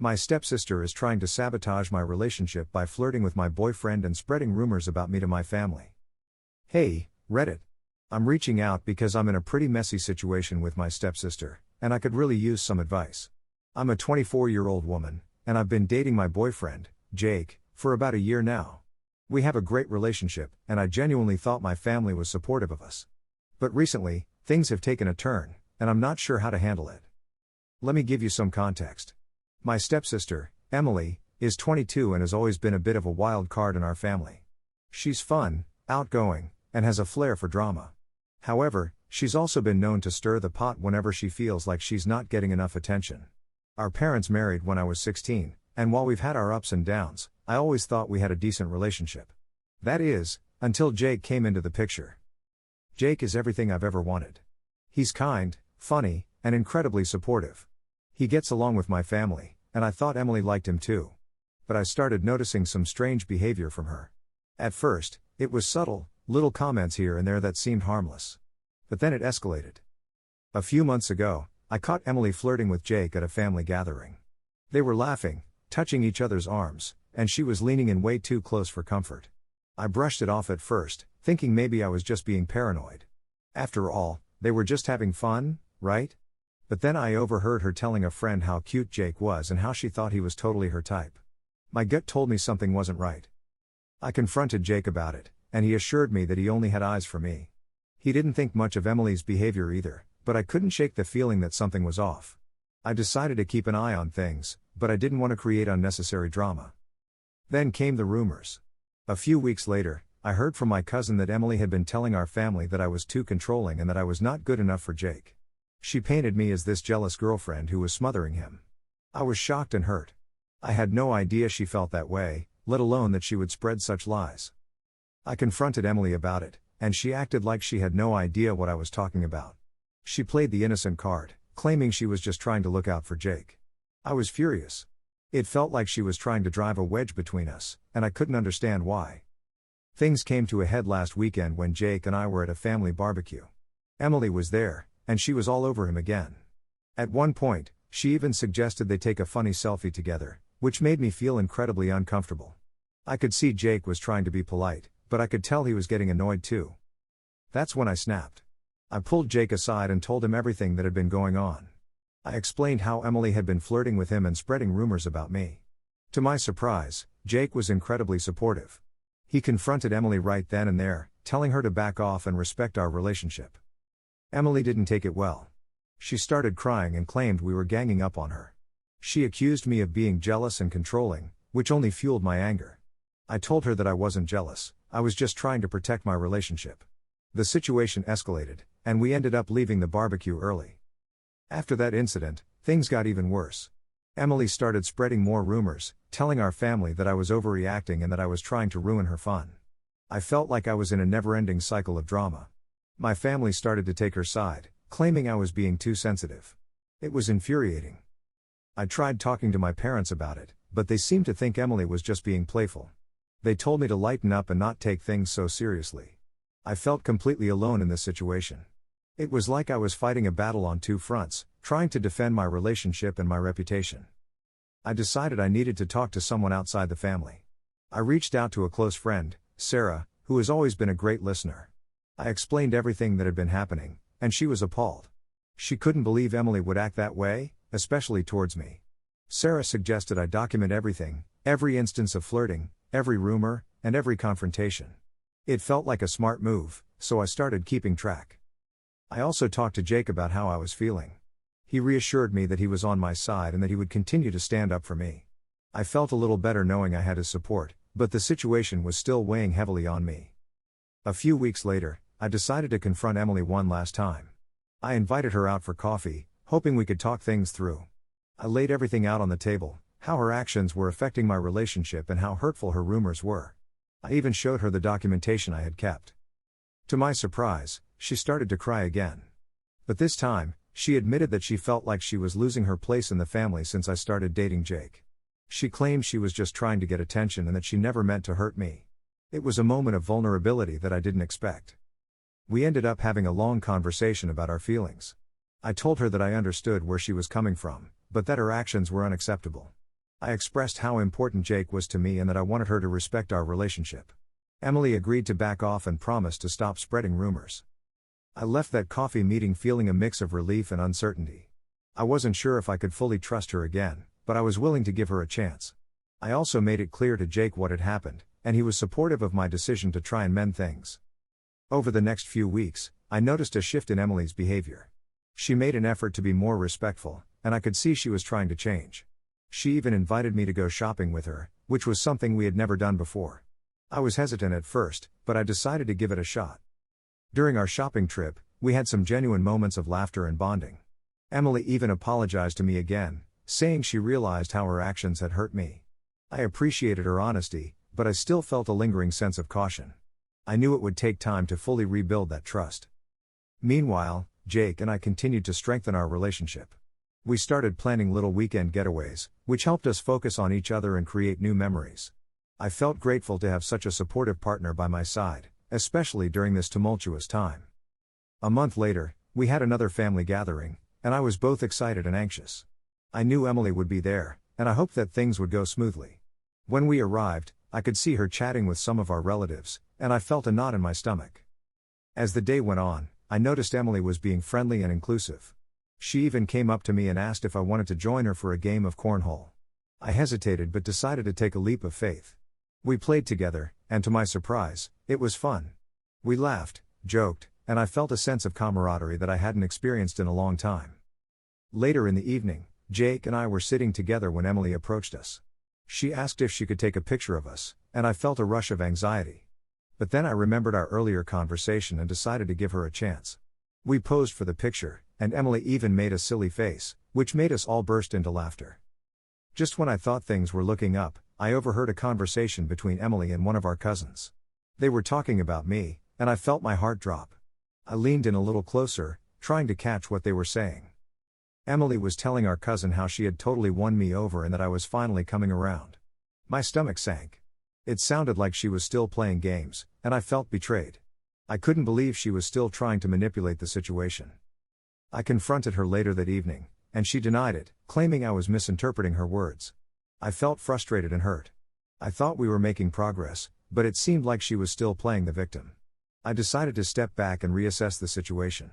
My stepsister is trying to sabotage my relationship by flirting with my boyfriend and spreading rumors about me to my family. Hey, Reddit. I'm reaching out because I'm in a pretty messy situation with my stepsister, and I could really use some advice. I'm a 24-year-old woman, and I've been dating my boyfriend, Jake, for about a year now. We have a great relationship, and I genuinely thought my family was supportive of us. But recently, things have taken a turn, and I'm not sure how to handle it. Let me give you some context. My stepsister, Emily, is 22 and has always been a bit of a wild card in our family. She's fun, outgoing, and has a flair for drama. However, she's also been known to stir the pot whenever she feels like she's not getting enough attention. Our parents married when I was 16, and while we've had our ups and downs, I always thought we had a decent relationship. That is, until Jake came into the picture. Jake is everything I've ever wanted. He's kind, funny, and incredibly supportive. He gets along with my family, and I thought Emily liked him too. But I started noticing some strange behavior from her. At first, it was subtle, little comments here and there that seemed harmless. But then it escalated. A few months ago, I caught Emily flirting with Jake at a family gathering. They were laughing, touching each other's arms, and she was leaning in way too close for comfort. I brushed it off at first, thinking maybe I was just being paranoid. After all, they were just having fun, right? But then I overheard her telling a friend how cute Jake was and how she thought he was totally her type. My gut told me something wasn't right. I confronted Jake about it, and he assured me that he only had eyes for me. He didn't think much of Emily's behavior either, but I couldn't shake the feeling that something was off. I decided to keep an eye on things, but I didn't want to create unnecessary drama. Then came the rumors. A few weeks later, I heard from my cousin that Emily had been telling our family that I was too controlling and that I was not good enough for Jake. She painted me as this jealous girlfriend who was smothering him. I was shocked and hurt. I had no idea she felt that way, let alone that she would spread such lies. I confronted Emily about it, and she acted like she had no idea what I was talking about. She played the innocent card, claiming she was just trying to look out for Jake. I was furious. It felt like she was trying to drive a wedge between us, and I couldn't understand why. Things came to a head last weekend when Jake and I were at a family barbecue. Emily was there, and she was all over him again. At one point, she even suggested they take a funny selfie together, which made me feel incredibly uncomfortable. I could see Jake was trying to be polite, but I could tell he was getting annoyed too. That's when I snapped. I pulled Jake aside and told him everything that had been going on. I explained how Emily had been flirting with him and spreading rumors about me. To my surprise, Jake was incredibly supportive. He confronted Emily right then and there, telling her to back off and respect our relationship. Emily didn't take it well. She started crying and claimed we were ganging up on her. She accused me of being jealous and controlling, which only fueled my anger. I told her that I wasn't jealous, I was just trying to protect my relationship. The situation escalated, and we ended up leaving the barbecue early. After that incident, things got even worse. Emily started spreading more rumors, telling our family that I was overreacting and that I was trying to ruin her fun. I felt like I was in a never-ending cycle of drama. My family started to take her side, claiming I was being too sensitive. It was infuriating. I tried talking to my parents about it, but they seemed to think Emily was just being playful. They told me to lighten up and not take things so seriously. I felt completely alone in this situation. It was like I was fighting a battle on two fronts, trying to defend my relationship and my reputation. I decided I needed to talk to someone outside the family. I reached out to a close friend, Sarah, who has always been a great listener. I explained everything that had been happening, and she was appalled. She couldn't believe Emily would act that way, especially towards me. Sarah suggested I document everything, every instance of flirting, every rumor, and every confrontation. It felt like a smart move, so I started keeping track. I also talked to Jake about how I was feeling. He reassured me that he was on my side and that he would continue to stand up for me. I felt a little better knowing I had his support, but the situation was still weighing heavily on me. A few weeks later, I decided to confront Emily one last time. I invited her out for coffee, hoping we could talk things through. I laid everything out on the table, how her actions were affecting my relationship and how hurtful her rumors were. I even showed her the documentation I had kept. To my surprise, she started to cry again. But this time, she admitted that she felt like she was losing her place in the family since I started dating Jake. She claimed she was just trying to get attention and that she never meant to hurt me. It was a moment of vulnerability that I didn't expect. We ended up having a long conversation about our feelings. I told her that I understood where she was coming from, but that her actions were unacceptable. I expressed how important Jake was to me and that I wanted her to respect our relationship. Emily agreed to back off and promised to stop spreading rumors. I left that coffee meeting feeling a mix of relief and uncertainty. I wasn't sure if I could fully trust her again, but I was willing to give her a chance. I also made it clear to Jake what had happened, and he was supportive of my decision to try and mend things. Over the next few weeks, I noticed a shift in Emily's behavior. She made an effort to be more respectful, and I could see she was trying to change. She even invited me to go shopping with her, which was something we had never done before. I was hesitant at first, but I decided to give it a shot. During our shopping trip, we had some genuine moments of laughter and bonding. Emily even apologized to me again, saying she realized how her actions had hurt me. I appreciated her honesty, but I still felt a lingering sense of caution. I knew it would take time to fully rebuild that trust. Meanwhile, Jake and I continued to strengthen our relationship. We started planning little weekend getaways, which helped us focus on each other and create new memories. I felt grateful to have such a supportive partner by my side, especially during this tumultuous time. A month later, we had another family gathering, and I was both excited and anxious. I knew Emily would be there, and I hoped that things would go smoothly. When we arrived, I could see her chatting with some of our relatives, and I felt a knot in my stomach. As the day went on, I noticed Emily was being friendly and inclusive. She even came up to me and asked if I wanted to join her for a game of cornhole. I hesitated but decided to take a leap of faith. We played together, and to my surprise, it was fun. We laughed, joked, and I felt a sense of camaraderie that I hadn't experienced in a long time. Later in the evening, Jake and I were sitting together when Emily approached us. She asked if she could take a picture of us, and I felt a rush of anxiety. But then I remembered our earlier conversation and decided to give her a chance. We posed for the picture, and Emily even made a silly face, which made us all burst into laughter. Just when I thought things were looking up, I overheard a conversation between Emily and one of our cousins. They were talking about me, and I felt my heart drop. I leaned in a little closer, trying to catch what they were saying. Emily was telling our cousin how she had totally won me over and that I was finally coming around. My stomach sank. It sounded like she was still playing games, and I felt betrayed. I couldn't believe she was still trying to manipulate the situation. I confronted her later that evening, and she denied it, claiming I was misinterpreting her words. I felt frustrated and hurt. I thought we were making progress, but it seemed like she was still playing the victim. I decided to step back and reassess the situation.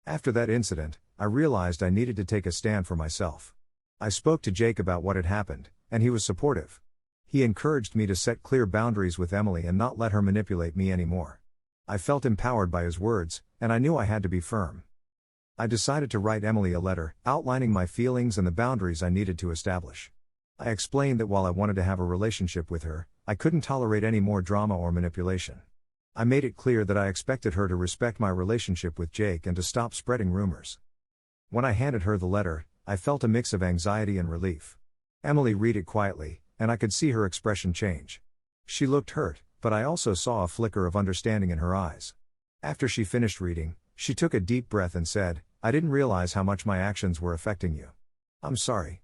After that incident, I realized I needed to take a stand for myself. I spoke to Jake about what had happened, and he was supportive. He encouraged me to set clear boundaries with Emily and not let her manipulate me anymore. I felt empowered by his words, and I knew I had to be firm. I decided to write Emily a letter, outlining my feelings and the boundaries I needed to establish. I explained that while I wanted to have a relationship with her, I couldn't tolerate any more drama or manipulation. I made it clear that I expected her to respect my relationship with Jake and to stop spreading rumors. When I handed her the letter, I felt a mix of anxiety and relief. Emily read it quietly, and I could see her expression change. She looked hurt, but I also saw a flicker of understanding in her eyes. After she finished reading, she took a deep breath and said, "I didn't realize how much my actions were affecting you. I'm sorry."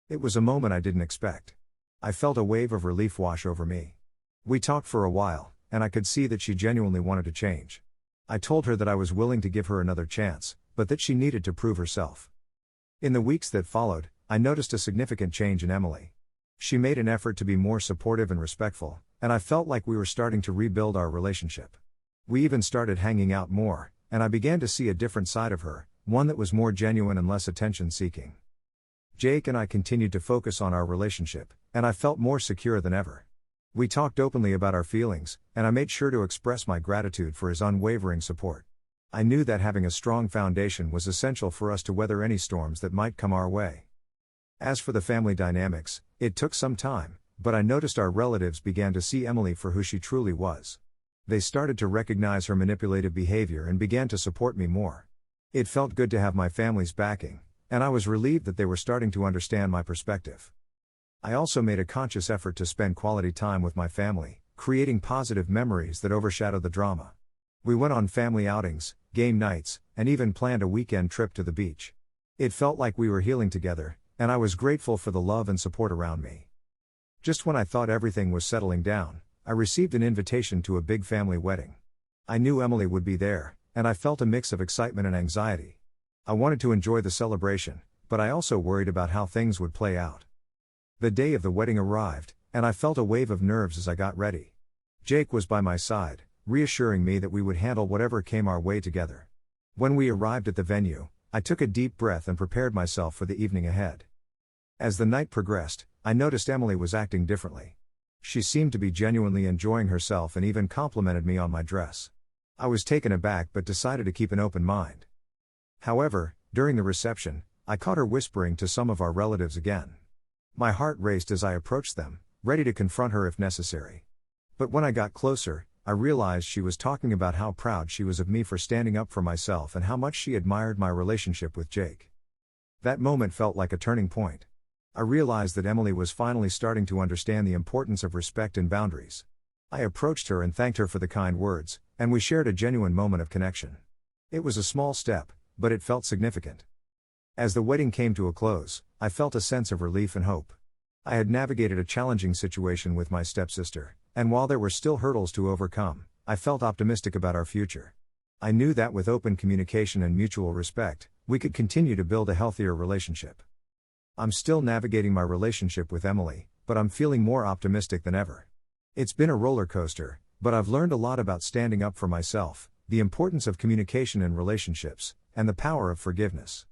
It was a moment I didn't expect. I felt a wave of relief wash over me. We talked for a while, and I could see that she genuinely wanted to change. I told her that I was willing to give her another chance, but that she needed to prove herself. In the weeks that followed, I noticed a significant change in Emily. She made an effort to be more supportive and respectful, and I felt like we were starting to rebuild our relationship. We even started hanging out more, and I began to see a different side of her, one that was more genuine and less attention-seeking. Jake and I continued to focus on our relationship, and I felt more secure than ever. We talked openly about our feelings, and I made sure to express my gratitude for his unwavering support. I knew that having a strong foundation was essential for us to weather any storms that might come our way. As for the family dynamics, it took some time, but I noticed our relatives began to see Emily for who she truly was. They started to recognize her manipulative behavior and began to support me more. It felt good to have my family's backing, and I was relieved that they were starting to understand my perspective. I also made a conscious effort to spend quality time with my family, creating positive memories that overshadowed the drama. We went on family outings, game nights, and even planned a weekend trip to the beach. It felt like we were healing together, and I was grateful for the love and support around me. Just when I thought everything was settling down, I received an invitation to a big family wedding. I knew Emily would be there, and I felt a mix of excitement and anxiety. I wanted to enjoy the celebration, but I also worried about how things would play out. The day of the wedding arrived, and I felt a wave of nerves as I got ready. Jake was by my side, reassuring me that we would handle whatever came our way together. When we arrived at the venue, I took a deep breath and prepared myself for the evening ahead. As the night progressed, I noticed Emily was acting differently. She seemed to be genuinely enjoying herself and even complimented me on my dress. I was taken aback but decided to keep an open mind. However, during the reception, I caught her whispering to some of our relatives again. My heart raced as I approached them, ready to confront her if necessary. But when I got closer, I realized she was talking about how proud she was of me for standing up for myself and how much she admired my relationship with Jake. That moment felt like a turning point. I realized that Emily was finally starting to understand the importance of respect and boundaries. I approached her and thanked her for the kind words, and we shared a genuine moment of connection. It was a small step, but it felt significant. As the wedding came to a close, I felt a sense of relief and hope. I had navigated a challenging situation with my stepsister, and while there were still hurdles to overcome, I felt optimistic about our future. I knew that with open communication and mutual respect, we could continue to build a healthier relationship. I'm still navigating my relationship with Emily, but I'm feeling more optimistic than ever. It's been a roller coaster, but I've learned a lot about standing up for myself, the importance of communication in relationships, and the power of forgiveness.